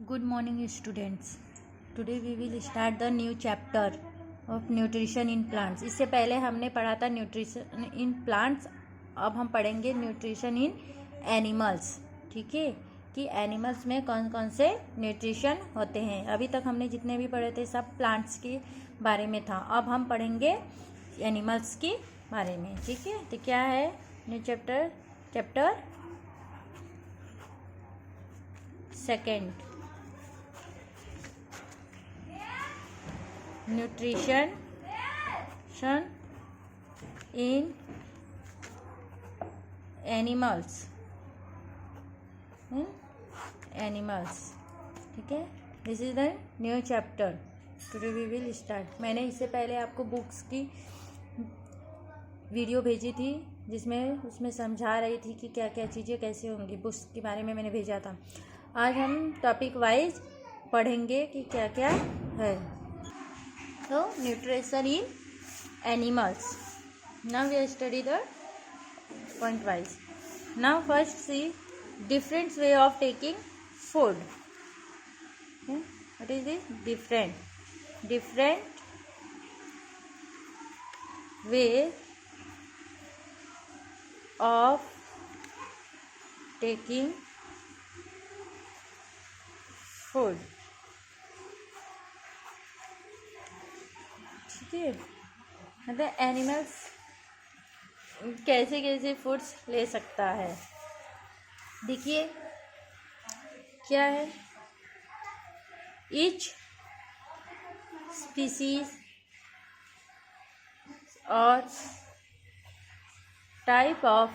Good morning, students. Today we will start the new chapter of nutrition in plants. इससे पहले हमने पढ़ा था न्यूट्रिशन इन प्लांट्स. अब हम पढ़ेंगे न्यूट्रिशन इन एनिमल्स. ठीक है कि एनिमल्स में कौन कौन से न्यूट्रिशन होते हैं. अभी तक हमने जितने भी पढ़े थे सब प्लांट्स के बारे में था. अब हम पढ़ेंगे एनिमल्स के बारे में. ठीक है, तो क्या है new chapter second, nutrition in animals. ठीक है, this is the new chapter. Today we will start. मैंने इससे पहले आपको बुक्स की वीडियो भेजी थी जिसमें उसमें समझा रही थी कि क्या क्या चीज़ें कैसे होंगी. बुक्स के बारे में मैंने भेजा था. आज हम टॉपिक वाइज पढ़ेंगे कि क्या क्या है. So, nutrition in animals. Now we study the point wise. Now first see different way of taking food. What is this? Different way of taking food. मतलब एनिमल्स कैसे कैसे फूड्स ले सकता है. देखिए क्या है, ईच स्पीसीज और type of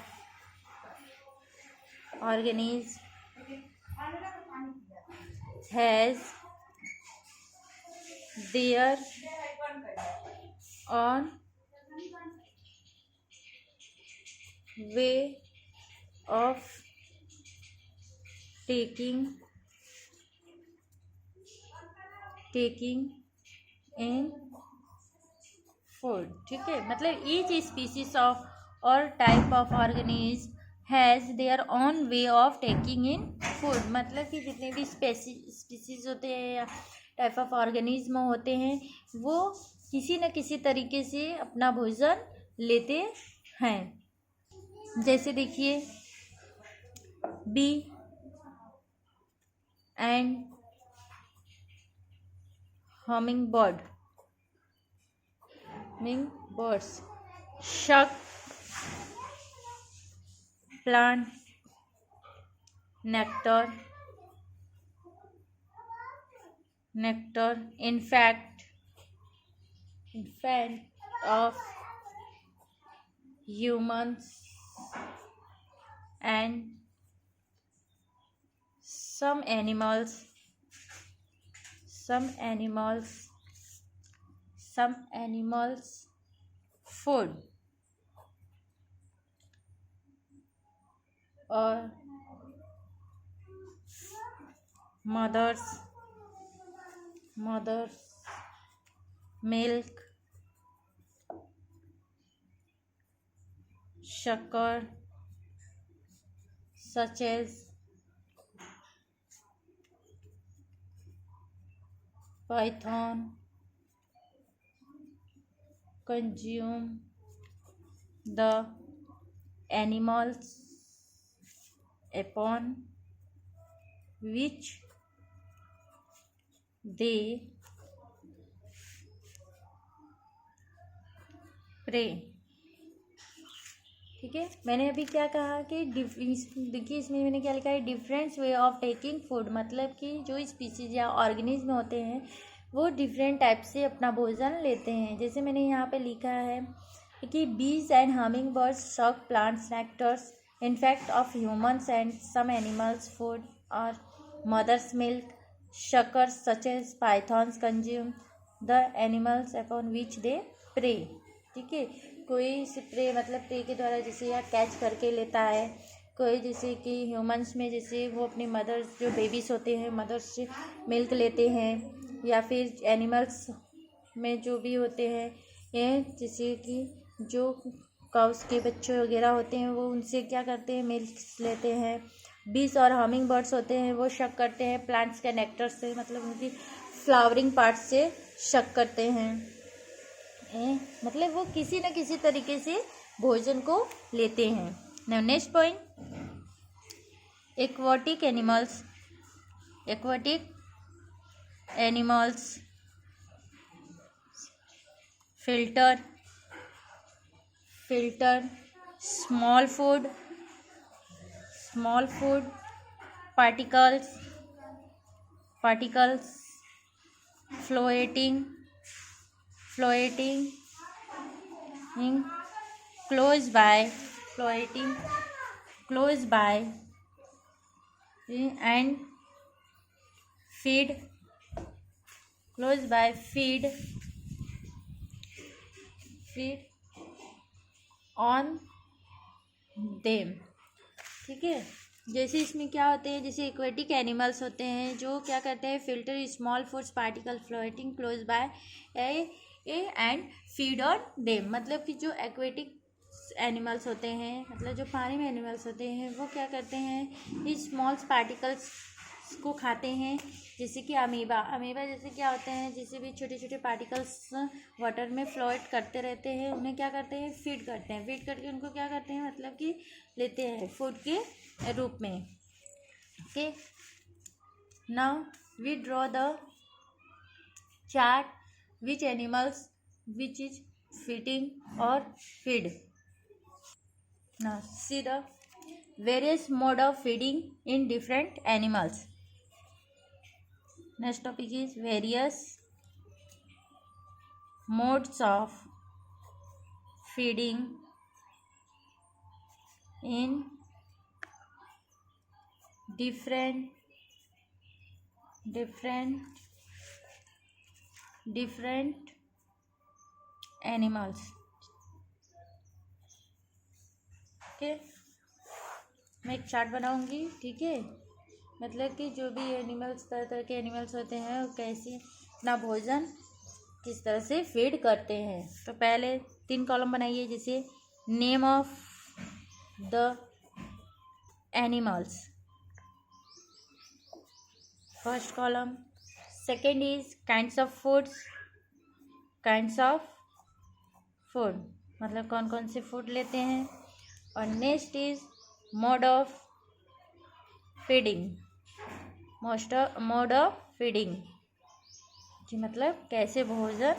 organism has their on way of taking in food. ठीक है, मतलब each species of or type of organism has their own way of taking in food. मतलब कि जितने भी स्पीसीज होते हैं या टाइप ऑफ ऑर्गेनिज्म होते हैं वो किसी न किसी तरीके से अपना भोजन लेते हैं. जैसे देखिए बी एंड हमिंग बर्ड्स, शक plant nectar. infant of humans and some animals food or mother's milk, sugar such as python consume the animals upon which they prey. ठीक है, मैंने अभी क्या कहा कि देखिए इसमें मैंने क्या लिखा है, different way of taking food. मतलब कि जो स्पीसीज या ऑर्गेनिज्म होते हैं वो डिफरेंट टाइप से अपना भोजन लेते हैं. जैसे मैंने यहाँ पे लिखा है कि bees and hummingbirds suck plants nectars in fact of humans and some animals food और mother's milk. Suckers such as pythons consume the animals upon which they prey. ठीक है, कोई प्रे मतलब प्रे के द्वारा जैसे या कैच करके लेता है. कोई जैसे कि ह्यूमंस में जैसे वो अपनी मदर्स जो बेबीज होते हैं मदर्स से मिल्क लेते हैं, या फिर एनिमल्स में जो भी होते हैं ये जैसे कि जो काउस के बच्चे वगैरह होते हैं वो उनसे क्या करते हैं, मिल्क लेते हैं. बीस और हमिंग बर्ड्स होते हैं वो शक करते हैं प्लांट्स के नेक्टर से, मतलब उनकी फ्लावरिंग पार्ट से शक करते हैं। मतलब वो किसी न किसी तरीके से भोजन को लेते हैं। Now next point, aquatic animals. Aquatic animals filter small food particles floating in close by and feed on them। ठीक है, जैसे इसमें क्या होते हैं, जैसे एक्वेटिक एनिमल्स होते हैं जो क्या करते हैं, filter small foods particle floating close by and feed on them. मतलब कि जो एक्वेटिक एनिमल्स होते हैं, मतलब जो पानी में एनिमल्स होते हैं, वो क्या करते हैं, इस स्मॉल पार्टिकल्स को खाते हैं। जैसे कि अमीबा जैसे क्या होते हैं, जैसे भी छोटे छोटे पार्टिकल्स वाटर में फ्लोट करते रहते हैं, उन्हें क्या करते हैं, फीड करते हैं। फीड करके उनको क्या करते हैं, मतलब कि लेते हैं फूड के रूप में। Okay, now we draw the chart which animals which is feeding और feed. Now see the various mode of feeding in different animals. Next topic is various modes of feeding in different animals। Okay, मैं एक chart बनाऊंगी। ठीक है, मतलब कि जो भी एनिमल्स, तरह तरह के एनिमल्स होते हैं, वो कैसे अपना भोजन किस तरह से फीड करते हैं। तो पहले 3 कॉलम बनाइए, जैसे name of the animals, first column. Second is kinds of food, मतलब कौन कौन से फूड लेते हैं। और next is mode of feeding, कि मतलब कैसे भोजन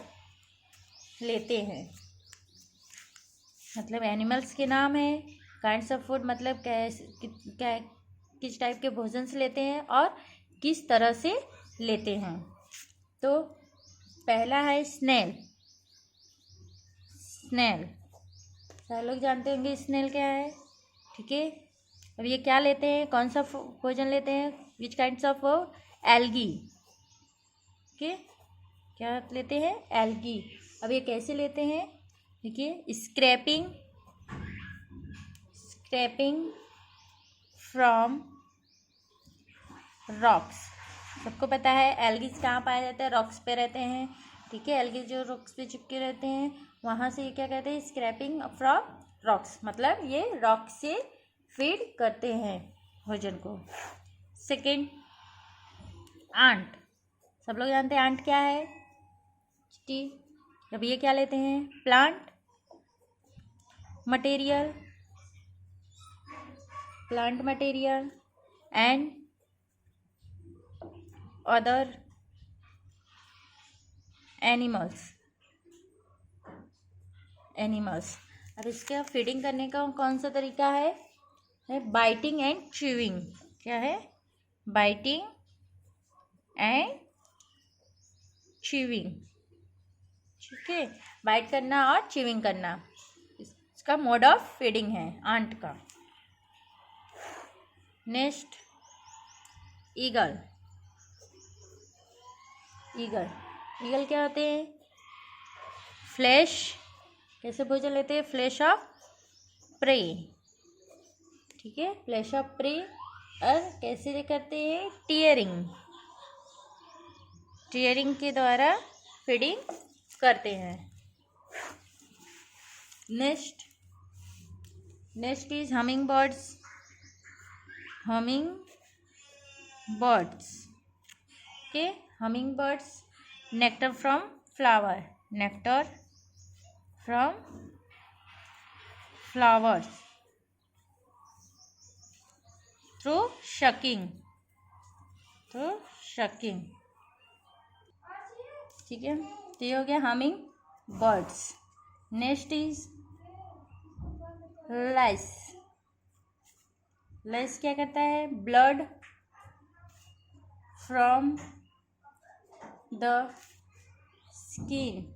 लेते हैं। मतलब एनिमल्स के नाम है, काइंड्स ऑफ फूड मतलब किस टाइप के भोजन से लेते हैं और किस तरह से लेते हैं। तो पहला है स्नेल। सब लोग जानते होंगे स्नेल क्या है। ठीक है, अब ये क्या लेते हैं, कौन सा भोजन लेते हैं, विच काइंड्स ऑफ एल्गी। ओके, क्या लेते हैं, एल्गी। अब ये कैसे लेते हैं, देखिए, स्क्रैपिंग फ्रॉम रॉक्स। सबको पता है एल्गीज कहाँ पाया जाता है, रॉक्स पे रहते हैं। ठीक है, एल्गीज जो रॉक्स पे चिपके रहते हैं, वहाँ से ये क्या कहते हैं, स्क्रैपिंग फ्रॉम रॉक्स, मतलब ये रॉक से फीड करते हैं भोजन को। Second, ant. सब लोग जानते हैं आंट क्या है, चींटी। अब ये क्या लेते हैं, plant material and other animals. अब इसके फीडिंग करने का कौन सा तरीका है बाइटिंग एंड च्यूइंग। क्या है, बाइटिंग एंड च्यूइंग। ठीक है, बाइट करना और च्यूइंग करना, इसका मोड ऑफ फीडिंग है आंट का। नेक्स्ट, ईगल क्या होते हैं, फ्लैश। कैसे भोजन लेते हैं, फ्लैश ऑफ प्रे। ठीक है, फ्लैश ऑफ प्रे। और कैसे करते हैं, टीयरिंग के द्वारा फीडिंग करते हैं। Next is hummingbirds. Hummingbirds. Okay, hummingbirds nectar from flower, nectar from flowers through sucking, through sucking. ठीक है, तो ये हो गया hummingbirds. Next is lice. Lice क्या करता है? Blood from the skin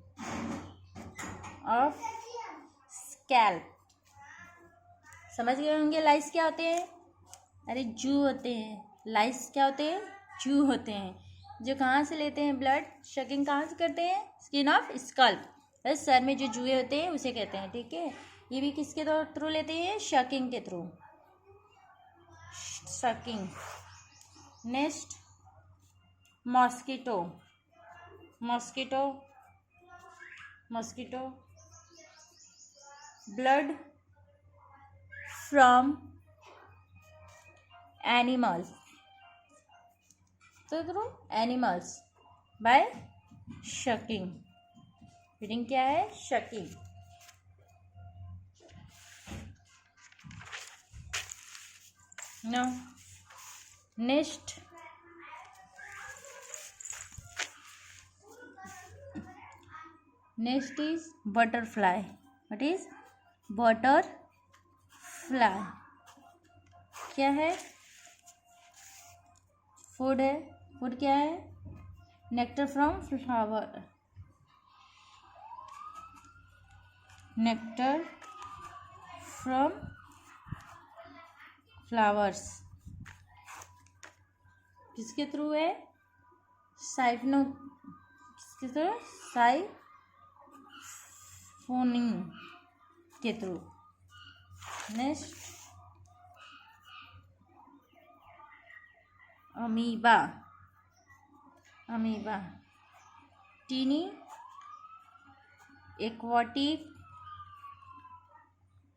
of scalp. समझ गए होंगे लाइस क्या होते हैं? अरे जू होते हैं। लाइस क्या होते हैं? जू होते हैं, जो कहाँ से लेते हैं ब्लड, शकिंग कहाँ से करते हैं? स्किन ऑफ स्कल्प, बस सर में जो जुए होते हैं उसे कहते हैं। ठीक है, ये भी किसके थ्रू लेते हैं? शकिंग के through, sucking. Next mosquito. Mosquito, mosquito blood from animals, तो through animals by sucking. Feeding क्या है? Sucking. No next is butterfly. What is butterfly? क्या है? फूड है। फूड क्या है? Nectar from flower, nectar from flowers. किसके थ्रू है? साइफनो, किसके थ्रू? साइफोनिंग के थ्रू। Next amoeba. Amoeba tiny aquatic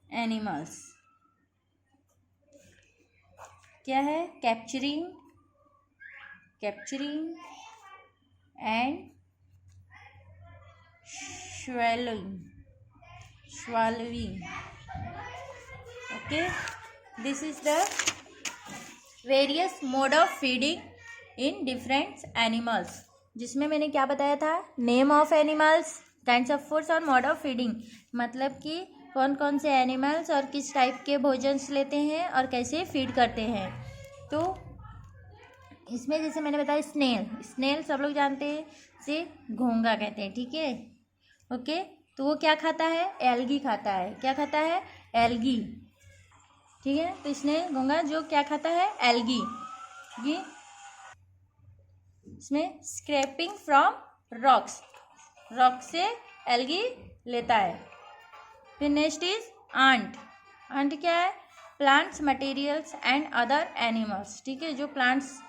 animals. क्या है? Capturing and swallowing. Okay, this is the various mode of feeding in different animals, जिसमें मैंने क्या बताया था? Name of animals, kinds of foods और मोड ऑफ फीडिंग। मतलब कि कौन कौन से एनिमल्स और किस टाइप के भोजन लेते हैं और कैसे फीड करते हैं। तो इसमें जैसे मैंने बताया स्नेल सब लोग जानते हैं, इसे घोंगा कहते हैं। ठीक है, ओके, तो वो क्या खाता है? एल्गी खाता है। क्या खाता है? एल्गी। ठीक है, तो इसमें घोंगा जो क्या खाता है? एल्गी। ये इसमें स्क्रैपिंग फ्रॉम रॉक्स, रॉक से एल्गी लेता है। फिर नेक्स्ट इज आंट। आंट क्या है? Plants materials and other animals. ठीक है, जो प्लांट्स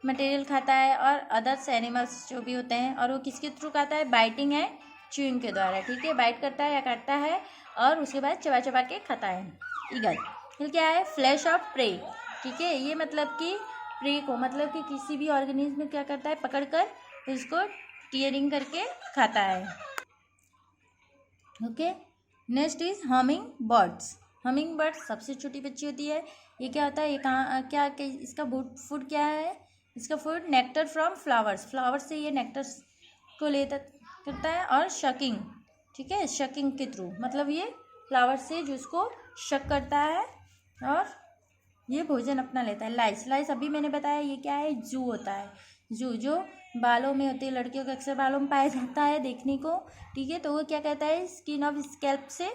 मटेरियल खाता है और अदर्स एनिमल्स जो भी होते हैं, और वो किसके थ्रू खाता है? बाइटिंग एंड च्यूइंग के द्वारा। ठीक है, बाइट करता है या काटता है और उसके बाद चबा चबा के खाता है। ईगल। फिर क्या है? Flesh of prey. ठीक है, ये मतलब कि प्रे को, मतलब कि किसी भी ऑर्गेनिज्म में क्या करता है? पकड़कर उसको टीयरिंग करके खाता है। Okay, next is hummingbirds. Humming birds सबसे छोटी बच्ची होती है। ये क्या होता है? ये कहाँ क्या इसका फूड क्या है? इसका food nectar from flowers, flowers से ये नेक्टर को लेता करता है और शकिंग। ठीक है, शकिंग के थ्रू, मतलब ये फ्लावर से जो उसको शक करता है और ये भोजन अपना लेता है। लाइस अभी मैंने बताया ये क्या है? जू होता है। जू जो बालों में होते हैं, लड़कियों के अक्सर बालों में पाया जाता है देखने को। ठीक है, तो वो क्या कहता है? स्किन ऑफ स्कैल्प से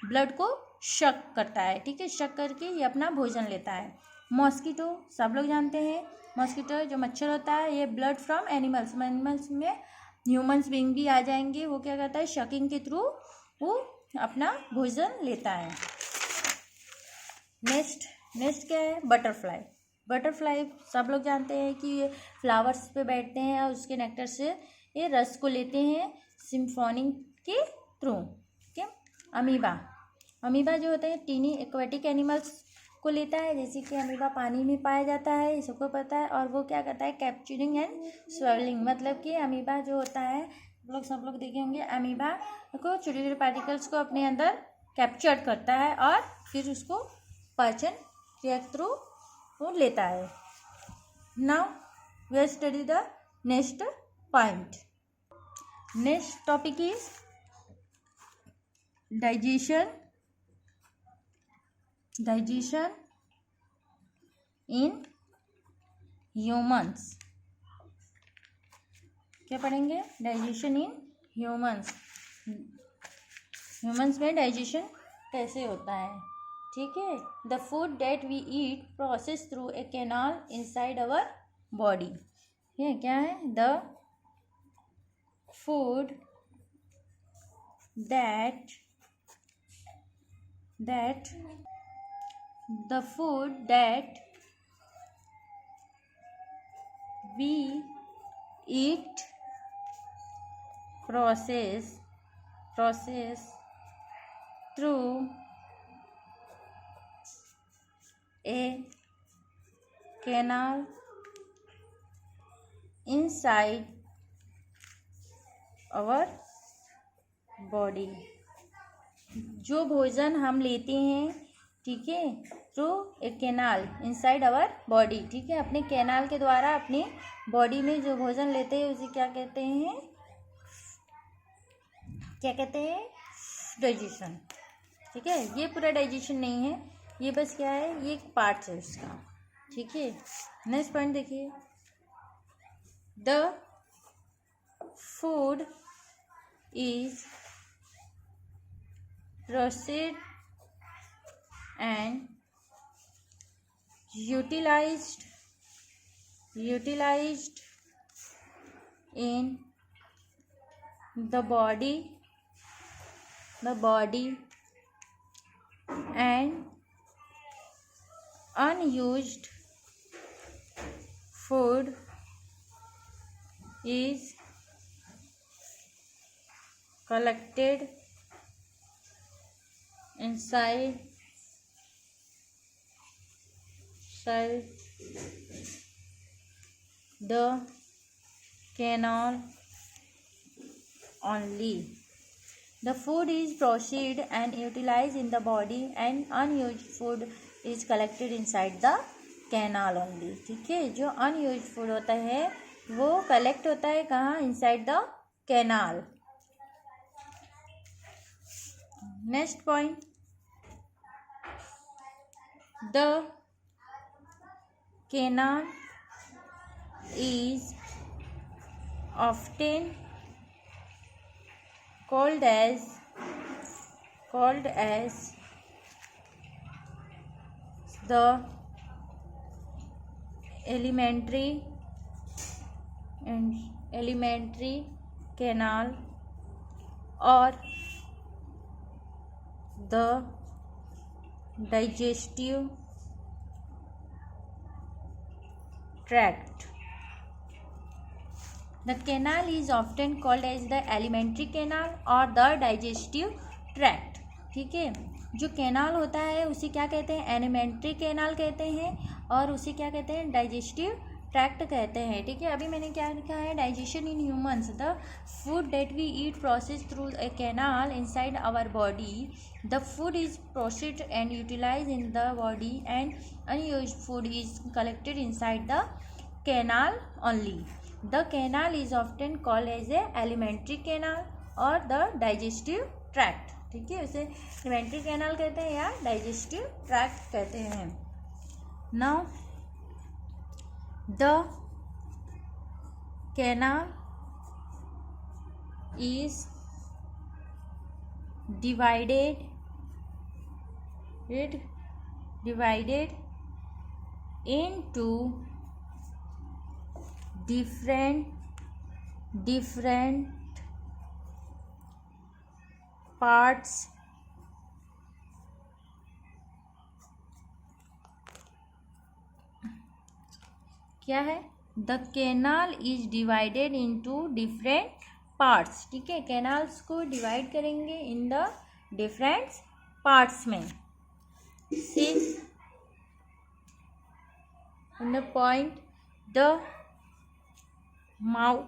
ब्लड को शक करता है। ठीक है, शक करके ये अपना भोजन लेता है। मॉस्किटो सब लोग जानते हैं। मॉस्किटो जो मच्छर होता है, ये ब्लड फ्रॉम एनिमल्स, एनिमल्स में ह्यूमन्स बीइंग भी आ जाएंगे। वो क्या करता है? शकिंग के थ्रू वो अपना भोजन लेता है। नेक्स्ट क्या है? बटरफ्लाई सब लोग जानते हैं कि ये फ्लावर्स पे बैठते हैं और उसके नेक्टर से ये रस को लेते हैं सिम्फोनिंग के थ्रू। ठीक है, अमीबा जो होते हैं टीनी एक्वेटिक एनिमल्स को लेता है, जैसे कि अमीबा पानी में पाया जाता है, ये सबको पता है। और वो क्या करता है, कैप्चरिंग एंड स्वेलिंग, मतलब कि अमीबा जो होता है, सब लोग देखे होंगे, अमीबा को छोटे छोटे पार्टिकल्स को अपने अंदर कैप्चर करता है और फिर उसको पाचन क्रिया के थ्रू वो लेता है। Now we are study the next point. Next topic is digestion in humans. क्या पढ़ेंगे, डाइजेशन इन ह्यूमंस। ह्यूमंस में डाइजेशन कैसे होता है, ठीक है। The food that we eat process through a canal inside our body. ये क्या है, the food that we eat process through a canal inside our body। जो भोजन हम लेते हैं, ठीक है, through a canal inside our body, ठीक है, अपने कैनाल के द्वारा अपने बॉडी में जो भोजन लेते हैं उसे क्या कहते हैं, डाइजेशन, ठीक है। ये पूरा डाइजेशन नहीं है, ये बस क्या है, ये एक पार्ट है उसका, ठीक है। नेक्स्ट पॉइंट देखिए, the food is processed and utilized in the body and unused food is collected inside the canal only. The food is processed and utilized in the body and unused food is collected inside the canal only, ठीक है। जो unused food होता है वो collect होता है कहाँ, inside the canal. Next point, the canal is often called as the alimentary canal or the digestive tract। The canal is often called as the alimentary canal or the digestive tract, ठीक है। जो canal होता है उसे क्या कहते हैं, alimentary canal कहते हैं, और उसे क्या कहते हैं, डाइजेस्टिव ट्रैक्ट कहते हैं, ठीक है। अभी मैंने क्या लिखा है, digestion in humans, the food that we eat process through a canal inside our body. The food is processed and utilise in the body and unused food is collected inside the canal only. The canal is often called as a alimentary canal और the digestive tract, ठीक है। उसे alimentary canal कहते हैं या digestive tract कहते हैं। Now the canal is divided into different parts क्या है, the canal is divided into different parts, ठीक है। कैनाल्स को डिवाइड करेंगे इन द डिफरेंट पार्ट्स में। Since in the point the mouth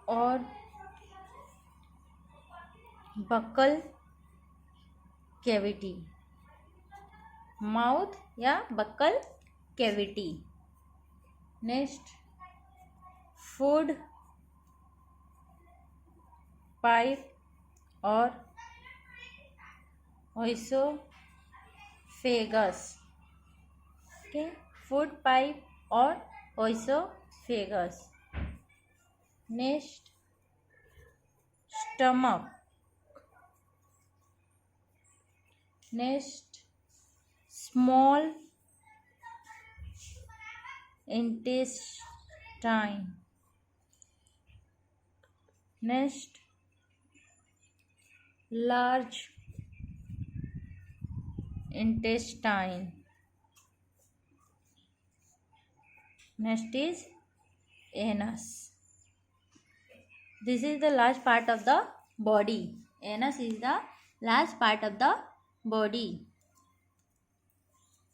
or buccal cavity, mouth या buccal cavity. Next food pipe और oesophagus. Okay, food pipe और oesophagus. Next stomach. Next small intestine. Next large intestine. Next is anus. This is the large part of the body. Anus is the large part of the body.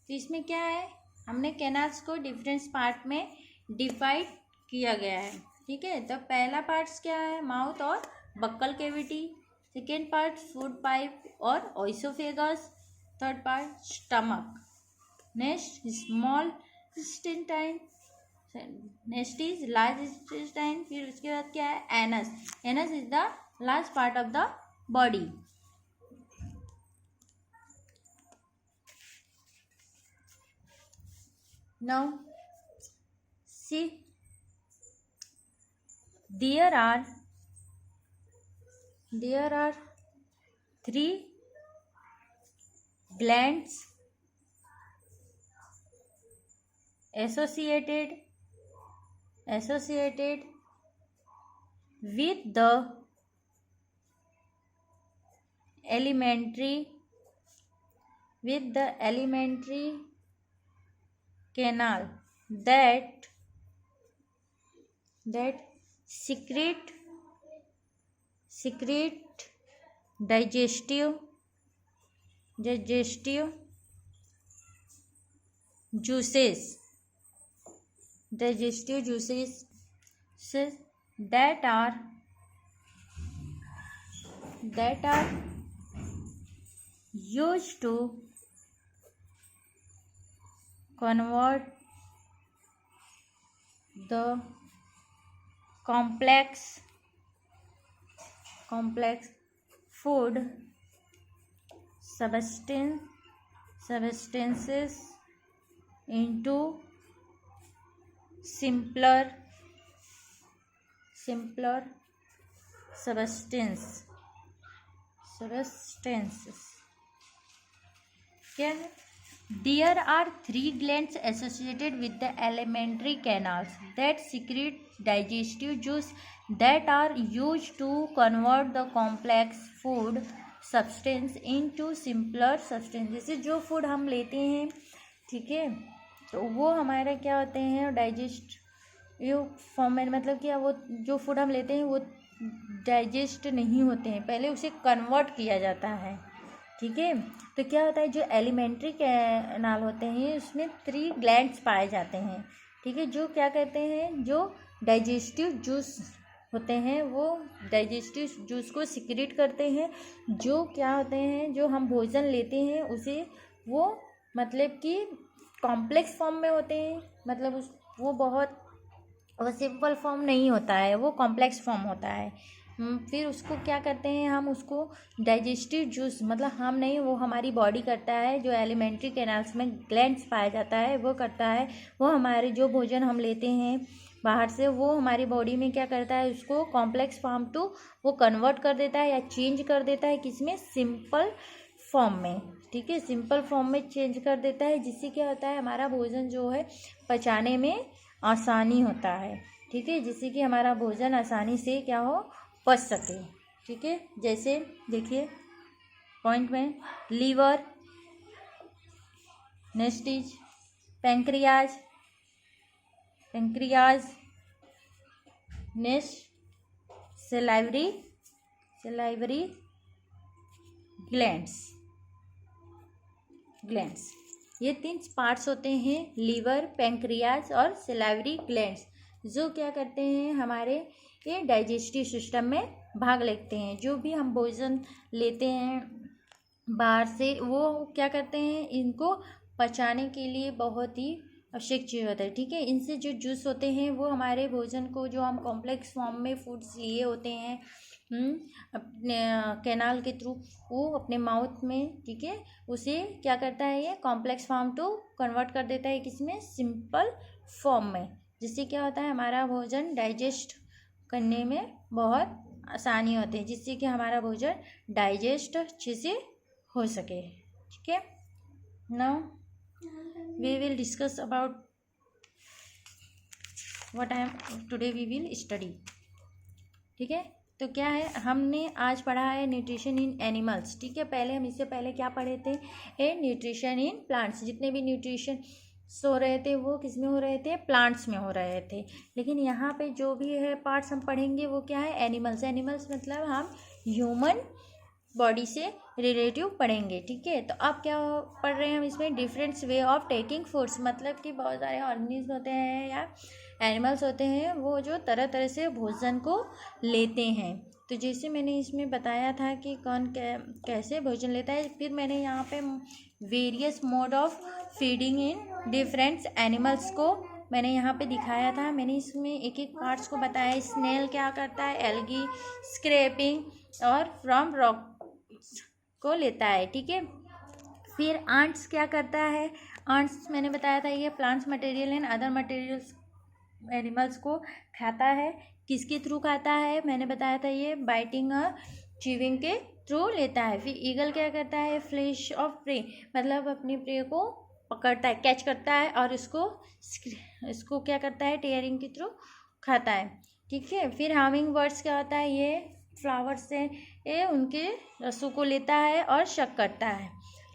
तो इसमें क्या है, हमने canals को different part में divide किया गया है। ठीक है, तो पहला पार्ट्स क्या है, माउथ और buccal cavity. Second part food pipe और oesophagus. Third part stomach. Next small intestine. Next is large intestine. फिर उसके बाद क्या है, anus. Anus is the large part of the body. Now see, there are 3 glands associated with the alimentary canal that secrete digestive juices that are used to convert the complex food substances into simpler substances। क्या है, there are 3 glands associated with the alimentary canals that secrete digestive juice that are used to convert the complex food substance into simpler substance। जैसे जो food हम लेते हैं, ठीक है, तो वो हमारा क्या होते हैं, डाइजेस्ट फॉर्म में, मतलब कि वो जो फूड हम लेते हैं वो डाइजेस्ट नहीं होते हैं, पहले उसे कन्वर्ट किया जाता है। ठीक है, तो क्या होता है, जो एलिमेंट्री कैनाल होते हैं उसमें 3 ग्लैंड्स पाए जाते हैं। ठीक है, जो क्या कहते हैं, जो डाइजेस्टिव जूस होते हैं वो डाइजेस्टिव जूस को सिक्रेट करते हैं। जो क्या होते हैं, जो हम भोजन लेते हैं उसे वो मतलब कि कॉम्प्लेक्स फॉर्म में होते हैं, मतलब वो बहुत सिंपल फॉर्म नहीं होता है, वो कॉम्प्लेक्स फॉर्म होता है। फिर उसको क्या करते हैं, हम उसको डाइजेस्टिव जूस, मतलब हम नहीं, वो हमारी बॉडी करता है, जो एलिमेंट्री कैनाल्स में ग्लैंड्स पाया जाता है वो करता है। वो हमारे जो भोजन हम लेते हैं बाहर से, वो हमारी बॉडी में क्या करता है, उसको कॉम्प्लेक्स फॉर्म टू वो कन्वर्ट कर देता है या चेंज कर देता है, किसमें, सिंपल फॉर्म में। ठीक है, सिंपल फॉर्म में चेंज कर देता है, जिससे क्या होता है, हमारा भोजन जो है पचाने में आसानी होता है। ठीक है, जिससे कि हमारा भोजन आसानी से क्या हो, पच सके। ठीक है, जैसे देखिए पॉइंट में, liver, next is pancreas, next salivary glands. ये 3 पार्ट्स होते हैं, लीवर, पैंक्रियाज और सलाइवरी ग्लैंड्स, जो क्या करते हैं हमारे ये डाइजेस्टिव सिस्टम में भाग लेते हैं। जो भी हम भोजन लेते हैं बाहर से, वो क्या करते हैं, इनको पचाने के लिए बहुत ही आवश्यक चीज़ होता है। ठीक है, इनसे जो जूस होते हैं वो हमारे भोजन को, जो हम कॉम्प्लेक्स फॉर्म में फूड्स लिए होते हैं अपने कैनाल के थ्रू, वो अपने माउथ में, ठीक है, उसे क्या करता है, ये कॉम्प्लेक्स फॉर्म टू कन्वर्ट कर देता है किसमें, सिंपल फॉर्म में, जिससे क्या होता है हमारा भोजन डाइजेस्ट करने में बहुत आसानी होती है, जिससे कि हमारा भोजन डाइजेस्ट अच्छे से हो सके। ठीक है, now we will discuss about what I am today we will study. ठीक है, तो क्या है, हमने आज पढ़ा है न्यूट्रिशन इन एनिमल्स। ठीक है, पहले हम इससे पहले क्या पढ़े थे, न्यूट्रिशन इन प्लांट्स। जितने भी न्यूट्रिशन हो रहे थे वो किस में हो रहे थे, प्लांट्स में हो रहे थे। लेकिन यहाँ पे जो भी है पार्ट्स हम पढ़ेंगे वो क्या है, एनिमल्स। एनिमल्स मतलब हम ह्यूमन बॉडी से रिलेटिव पढ़ेंगे। ठीक है, तो अब क्या पढ़ रहे हैं हम इसमें, different way of taking foods, मतलब कि बहुत सारे ऑर्गेनिज्म होते हैं या एनिमल्स होते हैं वो जो तरह तरह से भोजन को लेते हैं। तो जैसे मैंने इसमें बताया था कि कौन कैसे भोजन लेता है, फिर मैंने यहाँ पे various mode of feeding in different animals को मैंने यहाँ पे दिखाया था। मैंने इसमें एक एक पार्ट्स को बताया। स्नेल क्या करता है, एल्गी स्क्रैपिंग और फ्रॉम रॉक को लेता है। ठीक है, फिर आंट्स क्या करता है, आंट्स मैंने बताया था ये plants material and other materials animals को खाता है। किसके थ्रू खाता है, मैंने बताया था ये बाइटिंग और च्यूइंग के थ्रू लेता है। फिर ईगल क्या करता है, फ्लैश ऑफ प्रे, मतलब अपनी प्रे को पकड़ता है, कैच करता है और इसको क्या करता है, टेयरिंग के थ्रू खाता है। ठीक है, फिर हामिंग बर्ड्स क्या होता है, ये फ्लावर से ये उनके रसों को लेता है और शक करता है।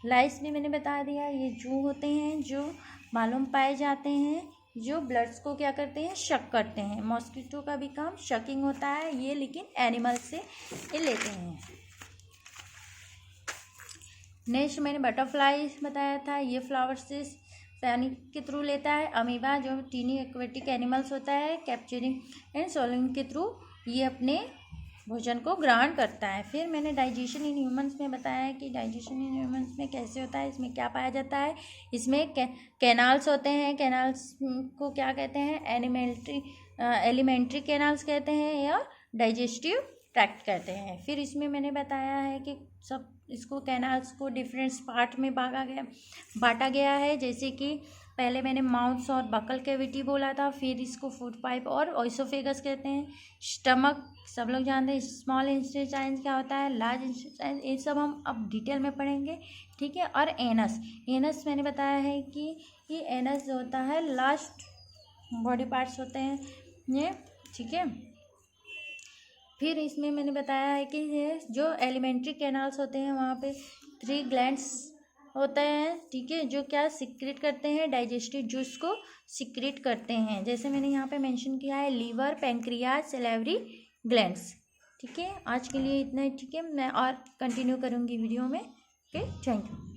लाइस भी मैंने बता दिया, ये जू होते हैं जो मालूम पाए जाते हैं, जो ब्लड्स को क्या करते हैं, शक करते हैं। मॉस्किटो का भी काम शकिंग होता है, ये लेकिन एनिमल से ये लेते हैं। नेक्स्ट मैंने बटरफ्लाई बताया था, ये फ्लावर से पानी के थ्रू लेता है। अमीबा जो टीनी एक्वेटिक एनिमल्स होता है, कैप्चरिंग एंड सोलिंग के थ्रू ये अपने भोजन को ग्रहण करता है। फिर मैंने डाइजेशन इन ह्यूमंस में बताया है कि डाइजेशन इन ह्यूमंस में कैसे होता है, इसमें क्या पाया जाता है, इसमें कैनाल्स होते हैं। कैनाल्स को क्या कहते हैं, एलिमेंट्री कैनाल्स कहते हैं या डाइजेस्टिव ट्रैक्ट कहते हैं। फिर इसमें मैंने बताया है कि सब इसको कैनाल्स को डिफरेंट पार्ट में बांटा गया है। जैसे कि पहले मैंने माउथ और बकल कैविटी बोला था, फिर इसको फूड पाइप और ओइसोफेगस कहते हैं। स्टमक सब लोग जानते हैं। स्मॉल इंटेस्टाइन क्या होता है, लार्ज इंटेस्टाइन, ये सब हम अब डिटेल में पढ़ेंगे। ठीक है, और एनस मैंने बताया है कि ये एनस जो होता है लास्ट बॉडी पार्ट्स होते हैं ये। ठीक है, फिर इसमें मैंने बताया है कि ये जो एलिमेंट्री कैनाल्स होते हैं वहाँ पे 3 ग्लैंड्स होता है। ठीक है, जो क्या सिक्रेट करते हैं, डाइजेस्टिव जूस को सिक्रेट करते हैं। जैसे मैंने यहाँ पे मेंशन किया है, लीवर, पैंक्रियाज, सलाइवरी ग्लैंड्स। ठीक है, आज के लिए इतना ही। ठीक है, मैं और कंटिन्यू करूँगी वीडियो में। Okay, thank you.